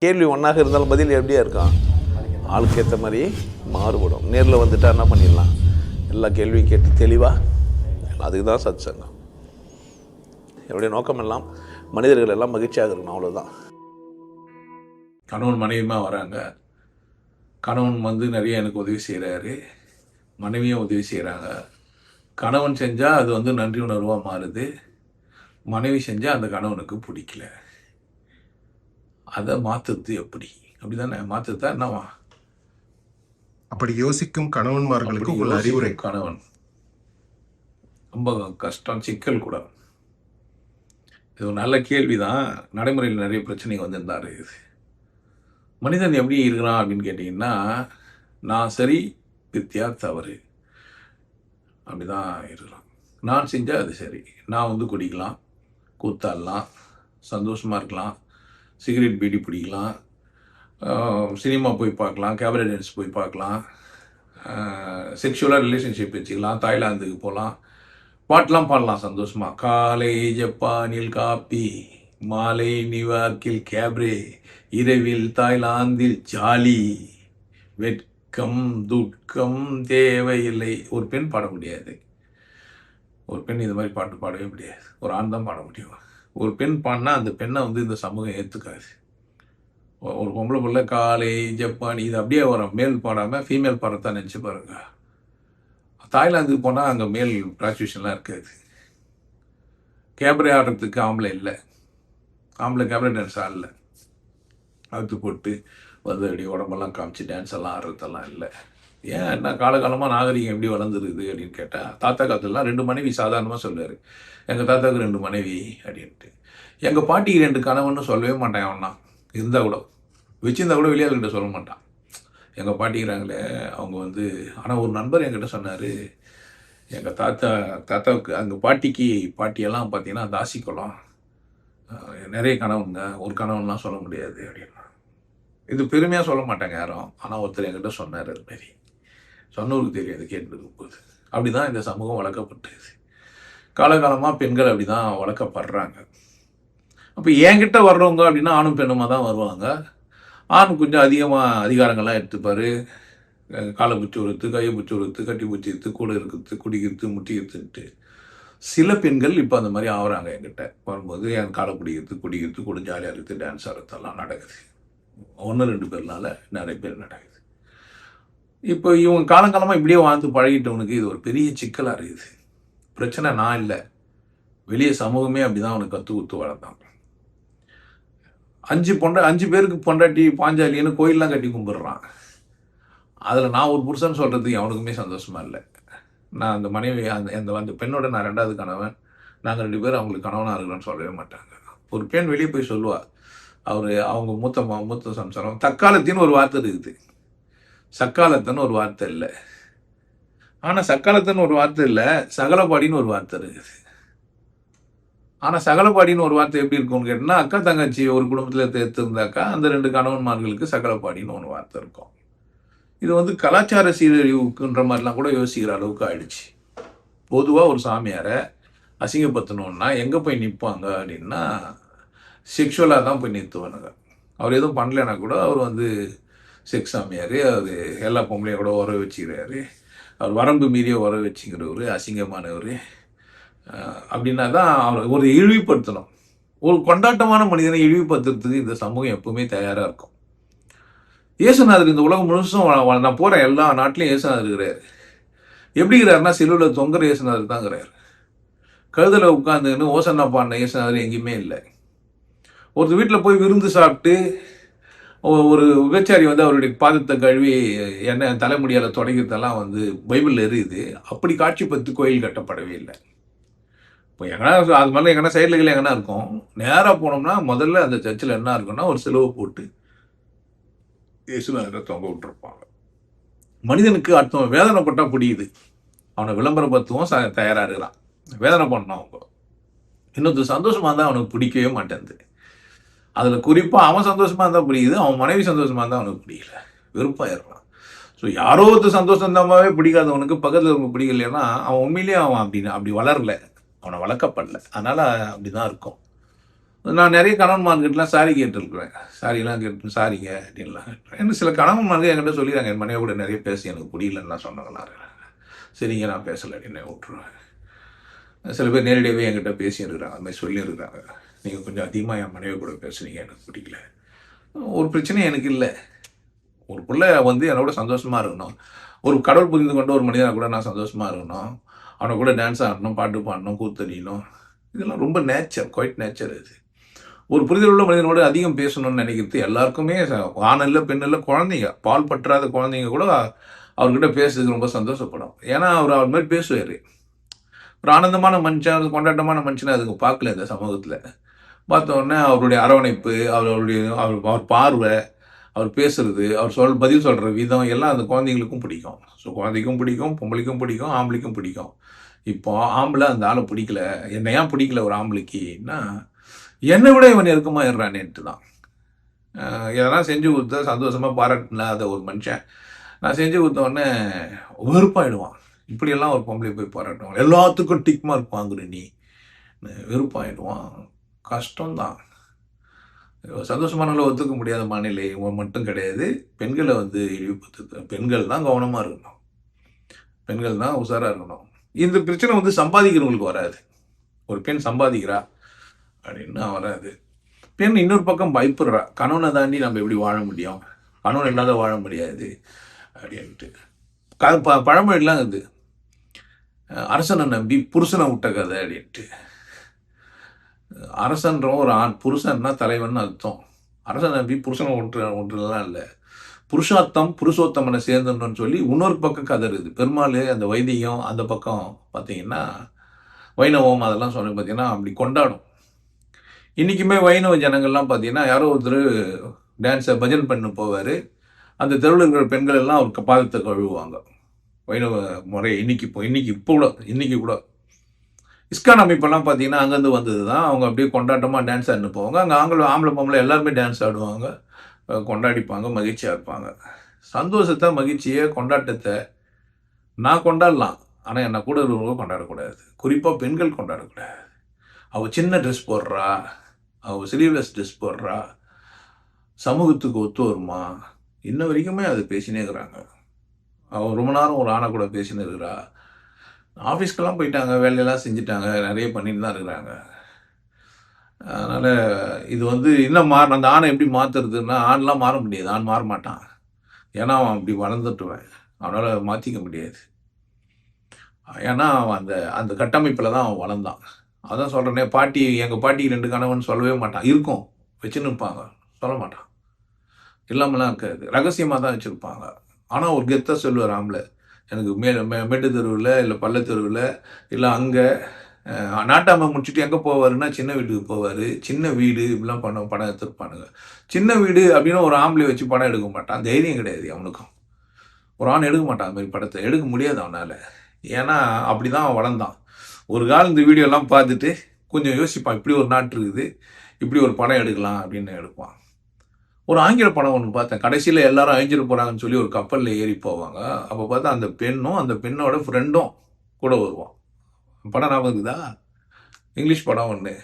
கேள்வி ஒன்றாக இருந்தாலும் பதில் எப்படியா இருக்கான், ஆளுக்கு ஏற்ற மாதிரி மாறுபடும். நேரில் வந்துட்டால் என்ன பண்ணிடலாம், எல்லா கேள்வியும் கேட்டு தெளிவாக. அதுக்கு தான் சத் சங்கம். என்னுடைய நோக்கம் எல்லாம் மனிதர்கள் எல்லாம் மகிழ்ச்சியாக இருக்கணும், அவ்வளோதான். கணவன் மனைவியுமா வராங்க. கணவன் நிறைய எனக்கு உதவி செய்கிறாரு, மனைவியும் உதவி செய்கிறாங்க. கணவன் செஞ்சால் அது நன்றி உணர்வாக மாறுது, மனைவி செஞ்சால் அந்த கணவனுக்கு பிடிக்கல. அதை மாற்றுறது எப்படி? அப்படி தானே மாற்றுறதா என்னவா? அப்படி யோசிக்கும் கணவன்மார்களுக்கு ஒரு அறிவுரை. கணவன் ரொம்ப கஷ்டம், சிக்கல் கூட. இது ஒரு நல்ல கேள்வி தான். நடைமுறையில் நிறைய பிரச்சனை வந்திருந்தாரு. இது மனிதன் எப்படி இருக்கிறான் அப்படின்னு கேட்டிங்கன்னா, நான் சரி வித்தியா தவறு அப்படிதான் இருக்கிறான். நான் செஞ்சால் அது சரி. நான் குடிக்கலாம், கூத்தாடலாம், சந்தோஷமாக இருக்கலாம், சிகரெட் பீடி பிடிக்கலாம், சினிமா போய் பார்க்கலாம், கேபரே டான்ஸ் போய் பார்க்கலாம், செக்ஷுவலாக ரிலேஷன்ஷிப் வச்சுக்கலாம், தாய்லாந்துக்கு போகலாம், பாட்டெலாம் பாடலாம் சந்தோஷமாக. காலை ஜப்பானில் காப்பி, மாலை நியூயார்க்கில் கேப்ரே, இரவில் தாய்லாந்தில் ஜாலி, வெட்கம் துக்கம் தேவையில்லை. ஒரு பெண் பாட முடியாது, ஒரு பெண் இது மாதிரி பாட்டு பாடவே முடியாது. ஒரு ஆண் தான் பாட முடியும். ஒரு பெண் பாடினா அந்த பெண்ணை இந்த சமூகம் ஏற்றுக்காது. ஒரு பொம்பளை பிள்ளை காலை ஜப்பான் இது அப்படியே வரும். மேல் பாடாமல் ஃபீமேல் பாடத்தான் நினச்சி பாருங்க. தாய்லாந்துக்கு போனால் அங்கே மேல் ப்ராஸ்டியூஷன்லாம் இருக்காது. கேபரே ஆடுறதுக்கு ஆம்பளை இல்லை, ஆம்பளை கேபரே டான்ஸ் ஆடல. அழுத்து போட்டு அப்படியே உடம்பெல்லாம் காமிச்சு டான்ஸ் எல்லாம் ஆடுறதெல்லாம் இல்லை. ஏன் என்ன காலகாலமாக நாகரிகம் எப்படி வளர்ந்துருக்குது அப்படின்னு கேட்டால், தாத்தா காலத்துலலாம் 2 மனைவி சாதாரணமாக சொல்லுவார். எங்கள் தாத்தாவுக்கு 2 மனைவி அப்படின்ட்டு. எங்கள் பாட்டிக்கு 2 கணவன்னு சொல்லவே மாட்டேன். அவனா இருந்தால் கூட, வச்சுருந்தா கூட வெளியாள்கிட்ட சொல்ல மாட்டான். எங்கள் பாட்டிக்கிறாங்களே அவங்க ஆனால் ஒரு நண்பர் என்கிட்ட சொன்னார், எங்கள் தாத்தாவுக்கு அங்கே பாட்டியெல்லாம் பார்த்தீங்கன்னா தாசி குலம், நிறைய கணவனுங்க, ஒரு கணவன்லாம் சொல்ல முடியாது அப்படின்னா. இது பெருமையாக சொல்ல மாட்டாங்க யாரும். ஆனால் ஒருத்தர் என்கிட்ட சொன்னார், அது மாரி சொன்னவருக்கு தெரியாது கேட்டுருக்கும் போது. அப்படி தான் இந்த சமூகம் வளர்க்கப்பட்டது. காலகாலமாக பெண்கள் அப்படி தான் வளர்க்கப்படுறாங்க. அப்போ என்கிட்ட வர்றவங்க அப்படின்னா ஆணும் பெண்ணுமாக தான் வருவாங்க. ஆண் கொஞ்சம் அதிகமாக அதிகாரங்கள்லாம் எடுத்துப்பார். காலை பூச்சி உறுத்து, கையை பூச்சி உறுத்து, கட்டி பூச்சி எடுத்து, கூட இருக்கிறது, குடிக்கிறது, முட்டிக்கிறதுன்ட்டு. சில பெண்கள் இப்போ அந்த மாதிரி ஆகிறாங்க. என்கிட்ட வரும்போது என் காலை பிடிக்கிறது, குடிக்கிறது, கூட ஜாலியாக இருக்குது, டான்ஸ் ஆடுறதெல்லாம் நடக்குது. 1-2 பேர்னால நிறைய பேர் நடக்குது. இப்போ இவங்க காலங்காலமாக இப்படியே வாழ்ந்து பழகிட்டவனுக்கு இது ஒரு பெரிய சிக்கலாக இருக்குது. பிரச்சனை நான் இல்லை, வெளியே சமூகமே அப்படி தான் அவனுக்கு கற்று ஊற்று வளர்த்தான். 5 பேருக்கு பொண்டாட்டி பாஞ்சாலின்னு கோயிலெலாம் கட்டி கும்பிட்றான். அதில் நான் ஒரு புருஷன் சொல்கிறதுக்கு அவனுக்குமே சந்தோஷமாக இல்லை. நான் அந்த மனைவி அந்த பெண்ணோட நான் 2வது கணவன், நாங்கள் 2 பேரும் அவங்களுக்கு கணவனாக இருக்கிறோன்னு சொல்லவே மாட்டாங்க. ஒரு பெண் வெளியே போய் சொல்லுவாள், அவங்க மூத்த சம்சாரம். தக்காலத்தின்னு ஒரு வார்த்தை இருக்குது, சக்காலத்தன்னு ஒரு வார்த்தை இல்லை. ஆனால் சக்காலத்தன்னு ஒரு வார்த்தை இல்லை, சகலப்பாடின்னு ஒரு வார்த்தை இருக்குது. ஆனால் சகலப்பாடின்னு ஒரு வார்த்தை எப்படி இருக்கும்னு கேட்டால், அக்கா தங்கச்சி ஒரு குடும்பத்தில் எடுத்திருந்தாக்கா அந்த 2 கணவன்மார்களுக்கு சகலப்பாடின்னு ஒரு வார்த்தை இருக்கும். இது கலாச்சார சீரழிவுக்குன்ற மாதிரிலாம் கூட யோசிக்கிற அளவுக்கு ஆயிடுச்சு. பொதுவாக ஒரு சாமியாரை அசிங்கப்படுத்தணுன்னா எங்கே போய் நிற்பாங்க அப்படின்னா, செக்ஷுவலாக தான் போய் நிறுத்துவானுங்க. அவர் எதுவும் பண்ணலைன்னா கூட அவர் செக்ஸ் சாமியார், அவர் எல்லா பொம்பளையும் கூட உறவு வச்சுக்கிறாரு, அவர் வரம்பு மீறிய உறவு வச்சுக்கிறவர், அசிங்கமானவர். அப்படின்னா தான் அவர் ஒரு இழிவுபடுத்தணும். ஒரு கொண்டாட்டமான மனிதனை இழிவுபடுத்துறதுக்கு இந்த சமூகம் எப்பவுமே தயாராக இருக்கும். இயேசுநாதர் இந்த உலகம் முழுசும் நான் போகிற எல்லா நாட்டிலையும் இயேசுநாதர் இருக்கிறார். எப்படி இருக்கிறாருன்னா, சிலுவையில் தொங்குற இயேசுநாதர் தான் இருக்கிறார். கழுதில் உட்காந்துன்னு ஓசன்னா பாடின இயேசுநாதர் எங்கேயுமே இல்லை. ஒருத்தர் வீட்டில் போய் விருந்து சாப்பிட்டு ஒரு விபச்சாரி அவருடைய பாதத்தை கழுவி எண்ணெய் தலைமுடியால் தொடங்கிறதெல்லாம் பைபிளில் இருக்குது. அப்படி காட்சிப்படுத்தி கோயில் கட்டப்படவே இல்லை. இப்போ எங்கன்னா அது மாதிரிலாம் எங்கன்னா சைடில் எங்கன்னா இருக்கும். நேராக போனோம்னா முதல்ல அந்த சர்ச்சில் என்ன இருக்குன்னா, ஒரு சிலுவை போட்டு இயேசுநாதரை தொங்க விட்டுருப்பாங்க. மனிதனுக்கு அடுத்தவன் வேதனைப்பட்டால் பிடிக்குது, அவனை விளம்பரப்படுத்தவும் தயாராக இருக்கிறான். வேதனை பண்ணான் அவங்க. இன்னொருத்தர் சந்தோஷமாக இருந்தால் அவனுக்கு பிடிக்கவே மாட்டேங்குது. அதில் குறிப்பாக அவன் சந்தோஷமாக இருந்தால் பிடிக்குது, அவன் மனைவி சந்தோஷமாக இருந்தால் அவனுக்கு பிடிக்கல, வெறுப்பாயிடுறான். ஸோ யாரோ ஒருத்தர் சந்தோஷம் இருந்தாவே பிடிக்காதவனுக்கு பக்கத்தில் இருக்க பிடிக்கலைன்னா அவன் உண்மையிலேயே அவன் அப்படி வளரல, அவனை வளர்க்கப்படல. அதனால் அப்படி தான் இருக்கும். நான் நிறைய கணவன்மார்கிட்டலாம் சாரி கேட்டுருக்குறேன். சாரிலாம் கேட்டு சாரிங்க அப்படின்லாம். எனக்கு சில கணவன்மார்கள் என்கிட்ட சொல்லிடுறாங்க, என் மனைவி கூட நிறைய பேசி எனக்கு பிடிக்கலன்னா சொன்னாங்கன்னா, சரிங்க நான் பேசலை அப்படின்னு விட்டுருவேன். சில பேர் நேரடியாகவே என்கிட்ட பேசியிருக்கிறாங்க, அது மாதிரி சொல்லியிருக்கிறாங்க, நீங்கள் கொஞ்சம் அதிகமாக என் மனைவி கூட பேசுனீங்க, எனக்கு பிடிக்கல. ஒரு பிரச்சனையும் எனக்கு இல்லை. ஒரு பிள்ளை வந்து என்னோட சந்தோஷமாக இருக்கணும். ஒரு கடவுள் புரிந்து கொண்ட ஒரு மனிதனை கூட நான் சந்தோஷமாக இருக்கணும். அவனை கூட டான்ஸ் ஆடணும், பாட்டு பாடணும், கூத்தடிக்கணும். இதெல்லாம் ரொம்ப நேச்சர், குவைட் நேச்சர் இது. ஒரு புரிதல் உள்ள மனிதனோடு அதிகம் பேசணும்னு நினைக்கிறது எல்லாருக்குமே, ஆண் இல்லை பெண் இல்லை, குழந்தைங்க, பால் பற்றாத குழந்தைங்க கூட அவர்கிட்ட பேசுறதுக்கு ரொம்ப சந்தோஷப்படும். ஏன்னா அவர் மாதிரி பேசுவார். ஒரு ஆனந்தமான மனுஷன், ஒரு கொண்டாட்டமான மனுஷனை அதுக்கு பார்க்கல இந்த சமூகத்தில். பார்த்தோன்னே அவருடைய அரவணைப்பு, அவர் பார்வை, அவர் பேசுறது, அவர் பதில் சொல்கிற விதம் எல்லாம் அந்த குழந்தைங்களுக்கும் பிடிக்கும். ஸோ குழந்தைக்கும் பிடிக்கும், பொம்பளைக்கும் பிடிக்கும், ஆம்பளைக்கும் பிடிக்கும். இப்போ ஆம்பளை அந்த ஆளை பிடிக்கல, என்னை ஏன் பிடிக்கல ஒரு ஆம்பளைக்குன்னா, என்னை விட இவன் நெருக்கமாக இருறானேன்ட்டு தான். எதனா செஞ்சு கொடுத்தா சந்தோஷமாக பாராட்டினாத ஒரு மனுஷன் நான் செஞ்சு கொடுத்தோடனே வெறுப்பாயிடுவான். இப்படியெல்லாம் ஒரு பொம்பளை போய் பாராட்டுவாங்க, எல்லாத்துக்கும் டிக் மார்க் வாங்குற நீ, வெறுப்பாயிடுவான். கஷ்டம்தான். சந்தோஷமானால ஒத்துக்க முடியாத மனநிலை மட்டும் கிடையாது. பெண்களை வந்து இழிவுபடுத்து, பெண்கள் தான் கவனமாக இருக்கணும், பெண்கள் தான் உஷாராக இருக்கணும். இந்த பிரச்சனை வந்து சம்பாதிக்கிறவங்களுக்கு வராது. ஒரு பெண் சம்பாதிக்கிறா அப்படின்னா வராது. பெண் இன்னொரு பக்கம் பயப்படுறா, கணவனை தாண்டி நம்ம எப்படி வாழ முடியும், கணவன் இல்லாத வாழ முடியாது அப்படின்ட்டு. பழமொழிலாம் இது, அரசனை நம்பி புருஷனை விட்ட கதை அப்படின்ட்டு. அரசன்ற ஒரு ஆண், புருஷன்னா தலைவன் அர்த்தம். அரசனை நம்பி புருஷனை ஒன்றுலாம் இல்லை, புருஷார்த்தம் புருஷோத்தமனை சேர்ந்தன்னு சொல்லி இன்னொரு பக்கம் கதை இருக்குது. பெருமாள் அந்த வைத்தியம் அந்த பக்கம் பார்த்தீங்கன்னா வைணவம் அதெல்லாம் சொல்லி பார்த்தீங்கன்னா அப்படி கொண்டாடும். இன்றைக்குமே வைணவ ஜனங்கள்லாம் பார்த்தீங்கன்னா யாரோ ஒருத்தர் டான்ஸை பஜன் பண்ண போவார், அந்த தெருவில் இருக்கிற பெண்கள் எல்லாம் அவருக்கு பாதத்தை கழுவுவாங்க. வைணவ முறை இன்னைக்கு கூட இஸ்கான் அமைப்பெல்லாம் பார்த்தீங்கன்னா அங்கேருந்து வந்தது தான். அவங்க அப்படியே கொண்டாட்டமாக டான்ஸ் ஆடினு போவாங்க. அங்கே ஆம்பளை பொம்பளை எல்லாருமே டான்ஸ் ஆடுவாங்க, கொண்டாடிப்பாங்க, மகிழ்ச்சியாக இருப்பாங்க. சந்தோஷத்தை, மகிழ்ச்சியை, கொண்டாட்டத்தை நான் கொண்டாடலாம், ஆனால் என்னை கூட இருக்கிறவங்க கொண்டாடக்கூடாது. குறிப்பாக பெண்கள் கொண்டாடக்கூடாது. அவள் சின்ன ட்ரெஸ் போடுறா, அவள் ஸ்லீவ்லெஸ் ட்ரெஸ் போடுறா, சமூகத்துக்கு ஒத்து வருமா, இன்ன வரைக்குமே அது பேசினே இருக்கிறாங்க. அவள் ரொம்ப நேரம் ஒரு ஆணை கூட பேசினே இருக்கிறா. ஆஃபீஸ்க்கெல்லாம் போயிட்டாங்க, வேலையெல்லாம் செஞ்சுட்டாங்க, நிறைய பண்ணிட்டு தான் இருக்கிறாங்க. அதனால் இது வந்து இன்னும் அந்த ஆணை எப்படி மாற்றுறதுன்னா, ஆண்லாம் மாற முடியாது, ஆண் மாற மாட்டான். ஏன்னா அவன் அப்படி வளர்ந்துட்டுவேன், அவனால் மாற்றிக்க முடியாது. ஏன்னா அவன் அந்த கட்டமைப்பில் தான் அவன் வளர்ந்தான். அதான் சொல்கிறேனே, எங்கள் பாட்டி 2 கணவன் சொல்லவே மாட்டான். இருக்கும், வச்சுன்னு இருப்பாங்க, சொல்ல மாட்டான். இல்லாமலாம் இருக்காது, ரகசியமாக தான் வச்சுருப்பாங்க. ஆனால் ஒரு கெத்தாக சொல்லுவார் ஆம்பளை, எனக்கு மேட்டு தெருவில் இல்லை பள்ள தெருவில் இல்லை அங்கே நாட்டாமை முடிச்சுட்டு எங்கே போவாருன்னா சின்ன வீட்டுக்கு போவார். சின்ன வீடு இப்படிலாம் படம் எடுத்துருப்பானுங்க. சின்ன வீடு அப்படின்னா ஒரு ஆம்பளை வச்சு படம் எடுக்க மாட்டான், தைரியம் கிடையாது அவனுக்கும். ஒரு ஆண் எடுக்க மாட்டான் அந்த மாதிரி படத்தை, எடுக்க முடியாது அவனால். ஏன்னா அப்படி தான் அவன் வளர்ந்தான். ஒரு காலம் இந்த வீடியோலாம் பார்த்துட்டு கொஞ்சம் யோசிப்பான், இப்படி ஒரு நாட்டு இருக்குது, இப்படி ஒரு படம் எடுக்கலாம் அப்படின்னு எடுப்பான். ஒரு ஆங்கில படம் ஒன்று பார்த்தேன், கடைசியில் எல்லாரும் அழிஞ்சிட்டு போகிறாங்கன்னு சொல்லி ஒரு கப்பலில் ஏறி போவாங்க. அப்போ பார்த்தா அந்த பெண்ணும் அந்த பெண்ணோட ஃப்ரெண்டும் கூட வருவான். படம் ஞாபகம் இருக்குதா? இங்கிலீஷ் படம் ஒன்று,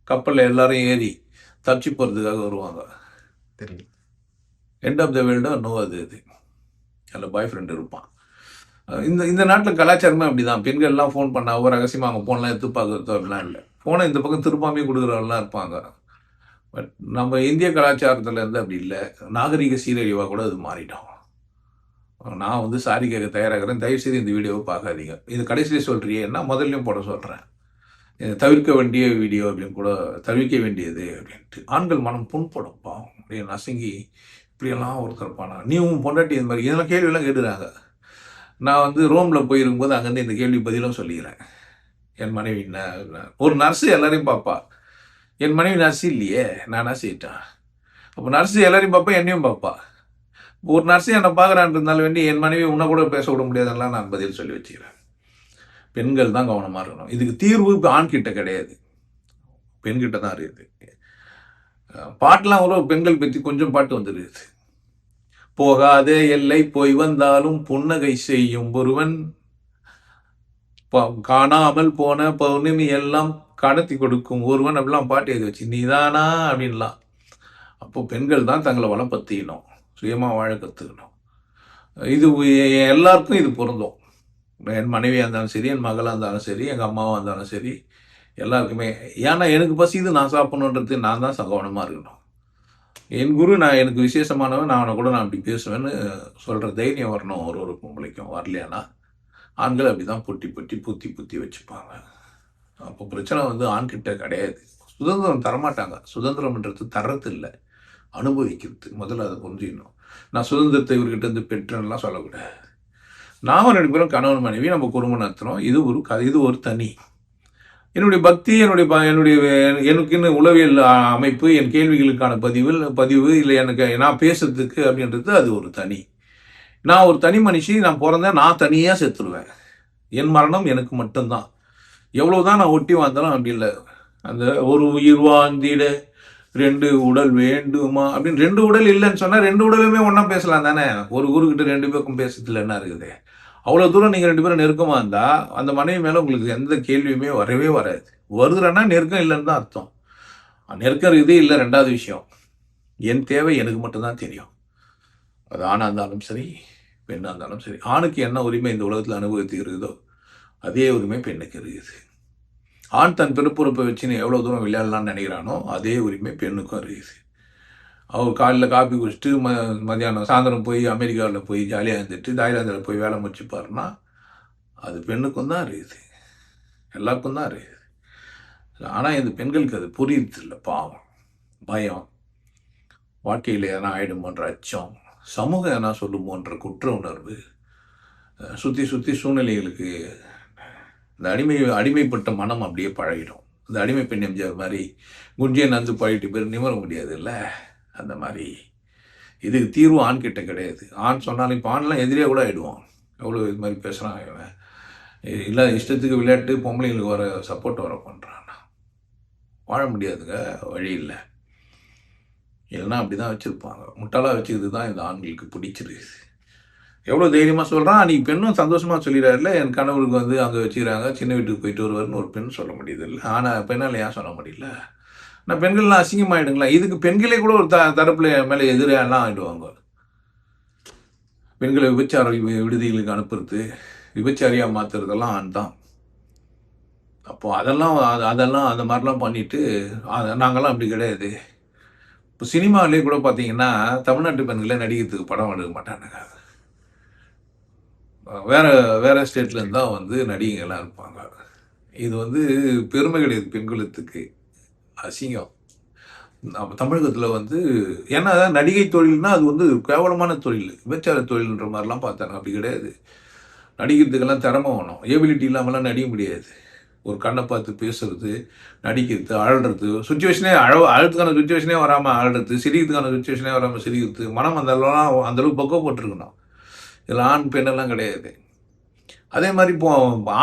கப்பலில் எல்லாரும் ஏறி தப்பிச்சு போகிறதுக்காக வருவாங்க. தெரியும், எண்ட் ஆஃப் த வேர்ல்டு நோ அது அதில் பாய் ஃப்ரெண்டு இருப்பான். இந்த நாட்டில் கலாச்சாரமே அப்படி தான். பெண்கள்லாம் ஃபோன் பண்ண ஒவ்வொரு ரகசியமாக அவங்க ஃபோன்லாம் எடுத்து பார்க்குறது அப்படிலாம் இல்லை. ஃபோனை இந்த பக்கம் திருப்பாமே கொடுக்குறவங்களாம் இருப்பாங்க. பட் நம்ம இந்திய கலாச்சாரத்தில் இருந்து அப்படி இல்லை. நாகரிக சீரழிவாக கூட அது மாறிட்டோம். நான் வந்து சாரி கேட்க தயாராகிறேன், தயவுசெய்து இந்த வீடியோவை பார்க்காதீங்க. இது கடைசியில் சொல்கிறியேன்னா முதல்லையும் போட சொல்கிறேன், தவிர்க்க வேண்டிய வீடியோ அப்படின்னு கூட, தவிர்க்க வேண்டியது அப்படின்ட்டு. ஆண்கள் மனம் புண்படும்ப்பா, அப்படியே நசுங்கி இப்படியெல்லாம் ஒருத்தருப்பானா, நீ உன் பொண்டாட்டி இந்த மாதிரி இதெல்லாம் கேள்வியெல்லாம் கேட்டுறாங்க. நான் வந்து ரோமில் போயிருக்கும்போது அங்கேருந்து இந்த கேள்வி பதிலும் சொல்லிக்கிறேன். என் மனைவி ஒரு நர்ஸு எல்லாரையும் பார்ப்பா, என் மனைவி நர்ஸு இல்லையே, நான் என்ன செய்யிட்டேன்? அப்போ நர்ஸு எல்லாரையும் பார்ப்பா, என்னையும் பார்ப்பா. ஒரு நர்ஸு என்னை பார்க்குறான்றதுனால வேண்டி என் மனைவி உன்னை கூட பேச விட முடியாதுன்னெலாம் நான் பதில் சொல்லி வச்சுக்கிறேன். பெண்கள் தான் கவனமாக இருக்கணும். இதுக்கு தீர்வு இப்போ ஆண்கிட்ட கிடையாது, பெண்கிட்ட தான் இருக்குது. பாட்டெலாம் கூட பெண்கள் பற்றி கொஞ்சம் பாட்டு வந்துருக்குது. போகாத எல்லை போய் வந்தாலும் புன்னகை செய்யும் ஒருவன், காணாமல் போன பௌர்ணமி எல்லாம் கடத்தி கொடுக்கும் ஒருவன் அப்படிலாம் பாட்டு எழுதி வச்சு நீதானா அப்படின்லாம். அப்போ பெண்கள் தான் தங்களை வளப்படுத்திக்கணும், சுயமாக வாழ கற்றுக்கணும். இது எல்லாருக்கும் இது பொருந்தும். என் மனைவியாக இருந்தாலும் சரி, என் மகளாக இருந்தாலும் சரி, எங்கள் அம்மாவாக இருந்தாலும் சரி, எல்லாருக்குமே. ஏன்னா எனக்கு பசிது, நான் சாப்பிடணுன்றது நான் தான் கவனமாக இருக்கணும். என் குரு எனக்கு விசேஷமானவன், நான் அவனை கூட நான் அப்படி பேசுவேன்னு சொல்கிற தைரியம் வரணும் ஒரு பொம்பளைக்கும். வரலையானா ஆண்கள் அப்படி தான் புத்தி வச்சுப்பாங்க. அப்போ பிரச்சனை ஆண்கிட்ட கிடையாது. சுதந்திரம் தரமாட்டாங்க. சுதந்திரம்ன்றது தர்றது இல்லை, அனுபவிக்கிறது. முதல்ல அதை புரிஞ்சுக்கணும். நான் சுதந்திரத்தை இவர்கிட்ட பெற்றேன்லாம் சொல்லக்கூடாது. நாம 2 பேரும் கணவன் மனைவி, நம்ம குடும்பம் நடத்துகிறோம். இது ஒரு தனி. என்னுடைய பக்தி, எனக்குன்னு உளவியல் அமைப்பு, என் கேள்விகளுக்கான பதிவு இல்லை எனக்கு நான் பேசுறதுக்கு அப்படின்றது அது ஒரு தனி. நான் ஒரு தனி மனுஷி. நான் பிறந்தேன், நான் தனியாக செத்துருவேன். என் மரணம் எனக்கு மட்டும்தான். எவ்வளோதான் நான் ஒட்டி வாழ்ந்தாலும் அப்படி இல்லை. அந்த ஒரு உயிர் வாழ்ந்திட 2 உடல் வேண்டுமா அப்படின்னு 2 உடல் இல்லைன்னு சொன்னால் 2 உடலுமே ஒன்றா பேசலாம் தானே. ஒரு குருக்கிட்ட 2 பேருக்கும் பேசுறதுல என்ன இருக்குது? அவ்வளோ தூரம் நீங்கள் 2 பேரும் நெருக்கமாக இருந்தால் அந்த மனைவி மேலே உங்களுக்கு எந்த கேள்வியுமே வரவே வராது. வருதுன்னா நெருக்கம் இல்லைன்னு தான் அர்த்தம். நெருக்கம் இதே இல்லை. 2வது விஷயம், என் தேவை எனக்கு மட்டும்தான் தெரியும். அது ஆணாக இருந்தாலும் சரி, பெண்ணாக இருந்தாலும் சரி. ஆணுக்கு என்ன உரிமை இந்த உலகத்தில் அனுபவித்து இருக்குதோ அதே உரிமை பெண்ணுக்கு இருக்குது. ஆண் தன் பிறப்புறுப்பை வச்சுன்னு எவ்வளோ தூரம் விளையாடலான்னு நினைக்கிறானோ அதே உரிமை பெண்ணுக்கும் இருக்குது. அவர் காலையில் காப்பி குடிச்சிட்டு மதியானம் சாயந்தரம் போய் அமெரிக்காவில் போய் ஜாலியாக இருந்துட்டு தாய்லாந்தில் போய் வேலை முடிச்சுப்பாருன்னா அது பெண்ணுக்கும் தான் இருக்குது, எல்லாருக்கும் தான் இருக்குது. ஆனால் இந்த பெண்களுக்கு அது புரியுது இல்லை. பாவம், பயம், வாழ்க்கையில் எதனா ஆகிடுமோன்ற அச்சம், சமூகம் எதனா சொல்லுமோன்ற குற்ற உணர்வு, சுற்றி சூழ்நிலைகளுக்கு இந்த அடிமைப்பட்ட மனம் அப்படியே பழகிடும். இந்த அடிமை பெண் எம்ஜிஆர் மாதிரி குஞ்சியை நந்து பழகிட்டு பேர் நிமர முடியாது இல்லை. அந்த மாதிரி இதுக்கு தீர்வு ஆண்கிட்ட கிடையாது. ஆண் சொன்னாலும் இப்போ ஆண்லாம் எதிரியாக கூட ஆகிடுவான். எவ்வளோ இது மாதிரி பேசுகிறான் இவன், இல்லை இஷ்டத்துக்கு விளையாட்டு பொம்பளைங்களுக்கு வர சப்போர்ட் வர பண்ணுறான். வாழ முடியாதுங்க, வழி இல்லை. இல்லைன்னா அப்படி தான் வச்சுருப்பாங்க. முட்டாளாக வச்சுக்கிறது தான் இந்த ஆண்களுக்கு பிடிச்சிருக்கு. எவ்வளோ தைரியமாக சொல்கிறான். அன்றைக்கி பெண்ணும் சந்தோஷமாக சொல்லிடுறாருல, என் கணவருக்கு அங்கே வச்சுக்கிறாங்க, சின்ன வீட்டுக்கு போயிட்டு வருவார்னு ஒரு பெண் சொல்ல முடியுது இல்லை. ஆனால் பெண்ணால் ஏன் சொல்ல முடியல? நான் பெண்கள்லாம் அசிங்கமாகிடுங்களா? இதுக்கு பெண்களே கூட ஒரு தரப்பில் மேலே எதிரெல்லாம் ஆகிடுவாங்க. பெண்களை விபச்சார விடுதிகளுக்கு அனுப்புறது, விபச்சாரியாக மாற்றுறதெல்லாம் ஆண் தான். அப்போது அதெல்லாம் அந்த மாதிரிலாம் பண்ணிவிட்டு நாங்கள்லாம் அப்படி கிடையாது. இப்போ சினிமாவிலே கூட பார்த்தீங்கன்னா தமிழ்நாட்டு பெண்களே நடிக்கிறதுக்கு படம் எடுக்க மாட்டானுங்க. வேறு ஸ்டேட்லேருந்து தான் நடிகைகள்லாம் இருப்பாங்க. இது பெருமை கிடையாது பெண்களுக்கு, அசிங்கம். நம்ம தமிழகத்தில் ஏன்னா நடிகை தொழில்னால் அது கேவலமான தொழில், விபச்சார தொழில்ன்ற மாதிரிலாம் பார்த்தாங்க. அப்படி கிடையாது. நடிக்கிறதுக்கெல்லாம் திறமை வேணும். ஏபிலிட்டி இல்லாமலாம் நடிக்க முடியாது. ஒரு கண்ணை பார்த்து பேசுறது, நடிக்கிறது, அழறது, சுச்சுவேஷனே அழுறதுக்கான சுச்சுவேஷனே வராமல் அழறது, சிரிக்கிறதுக்கான சுச்சுவேஷனே வராமல் சிரிக்கிறது, மனம் அந்தளவுக்கு பக்குவப்பட்டிருக்கணும். இதில் ஆண் பெண்ணெல்லாம் கிடையாது. அதே மாதிரி இப்போ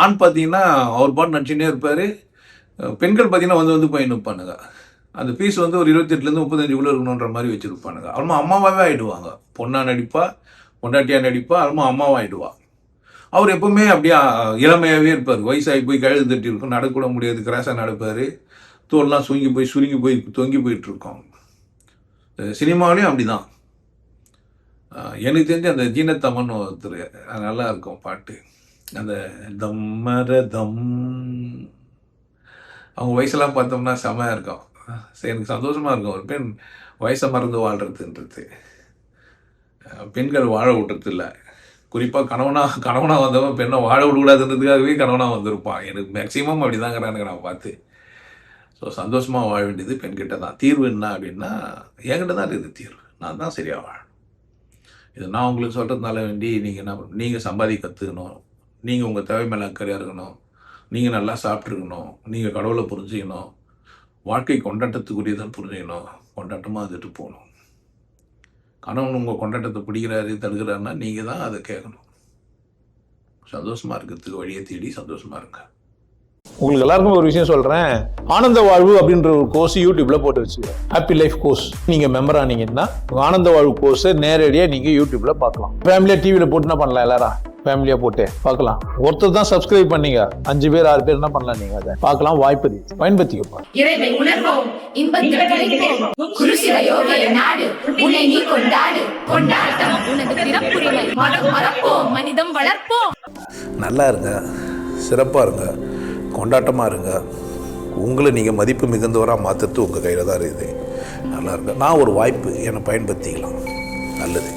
ஆண் பார்த்தீங்கன்னா அவர் பாட்டு நடிச்சுட்டே இருப்பார். பெண்கள் பார்த்தீங்கன்னா போய் நிற்பானுங்க. அந்த பீஸ் ஒரு 28லேருந்து 35 இருக்கணுன்ற மாதிரி வச்சுருப்பானுங்க. அப்புறமா அம்மாவாகவே ஆகிடுவாங்க. பொண்ணாக நடிப்பா, பொண்டாட்டியாக நடிப்பா, அப்புறமா அம்மாவாக ஆகிடுவா. அவர் எப்பவுமே அப்படியே இளமையாகவே இருப்பார். வயசாகி போய் கழுது தட்டி இருக்கும், நடக்கூட முடியாது, கிராஸாக நடப்பார். தோல்லாம் சுருங்கி போய் தொங்கி போயிட்டுருக்கோம். சினிமாவிலையும் அப்படி தான். எனக்கு தெரிஞ்சு அந்த ஜீனத்தம்மன் ஒருத்தர், நல்லா இருக்கும் பாட்டு. அந்த தம்மர தம், அவங்க வயசெல்லாம் பார்த்தோம்னா செமையாக இருக்கும். சரி, எனக்கு சந்தோஷமாக இருக்கும். ஒரு பெண் வயசை மறந்து வாழ்கிறதுன்றது. பெண்கள் வாழ விட்டுறது இல்லை. குறிப்பாக கணவனாக வந்தவன் பெண்ணை வாழ விடக்கூடாதுன்றதுக்காகவே கணவனாக வந்திருப்பான். எனக்கு மேக்சிமம் அப்படி தாங்கிறானுங்க நான் பார்த்து. ஸோ சந்தோஷமாக வாழ வேண்டியது பெண்கிட்ட தான். தீர்வு என்ன அப்படின்னா என்கிட்ட தான் இருக்குது தீர்வு. நான் தான் சரியாக வாழணும். இது நான் உங்களுக்கு சொல்கிறதுனால வேண்டி நீங்கள் சம்பாதிக்க கற்றுக்கணும், நீங்கள் உங்கள் தேவை மேலே அக்கறையாக இருக்கணும், நீங்கள் நல்லா சாப்பிட்ருக்கணும், நீங்கள் கடவுளை புரிஞ்சுக்கணும், வாழ்க்கை கொண்டாட்டத்துக்குரியதான் புரிஞ்சுக்கணும், கொண்டாட்டமாக வந்துட்டு போகணும். கணவன் உங்கள் கொண்டாட்டத்தை பிடிக்கிறாரு, தடுக்கிறாருன்னா நீங்கள் தான் அதை கேட்கணும். சந்தோஷமாக இருக்கிறதுக்கு வழியை தேடி சந்தோஷமாக இருங்க. உங்களுக்கு எல்லாருக்கும் ஒரு விஷயம் சொல்கிறேன். ஆனந்த வாழ்வு அப்படின்ற ஒரு கோர்ஸ் யூடியூப்பில் போட்டு வச்சுருக்கேன். Happy life course. நீங்கள் மெம்பர் ஆனீங்கன்னா ஆனந்த வாழ்வு கோர்ஸை நேரடியாக நீங்கள் யூடியூப்பில் பார்க்கலாம். ஃபேமிலியாக டிவியில் போட்டு என்ன பண்ணலாம், எல்லாரும் ஃபேமிலியாக போட்டு பார்க்கலாம். ஒருத்தர் தான் சப்ஸ்கிரைப் பண்ணீங்க, 5 பேர் 6 பேர் என்ன பண்ணலாம்? நீங்கள் அதை பார்க்கலாம். வாய்ப்பு இருக்கு, பயன்படுத்திக்கப்பா. இறைவை உணர்வோம், இன்பத்தில் கிடைப்போம். குருசில யோகிய நாடு, உன்னை நீ கொண்டாடு. கொண்டாட்டம் உனது பிறப்புரிமை. மதம் மறப்போம், மனிதம் வளர்ப்போம். நல்லா இருங்க, சிறப்பாக இருங்க, கொண்டாட்டமாக இருங்க. உங்களை நீங்கள் மதிப்பு மிகுந்தவராக மாற்றுறது உங்கள் கையில் தான் இருக்குது. நல்லா இருங்க. நான் ஒரு வாய்ப்பு என்னை பயன்படுத்திக்கலாம். நல்லது.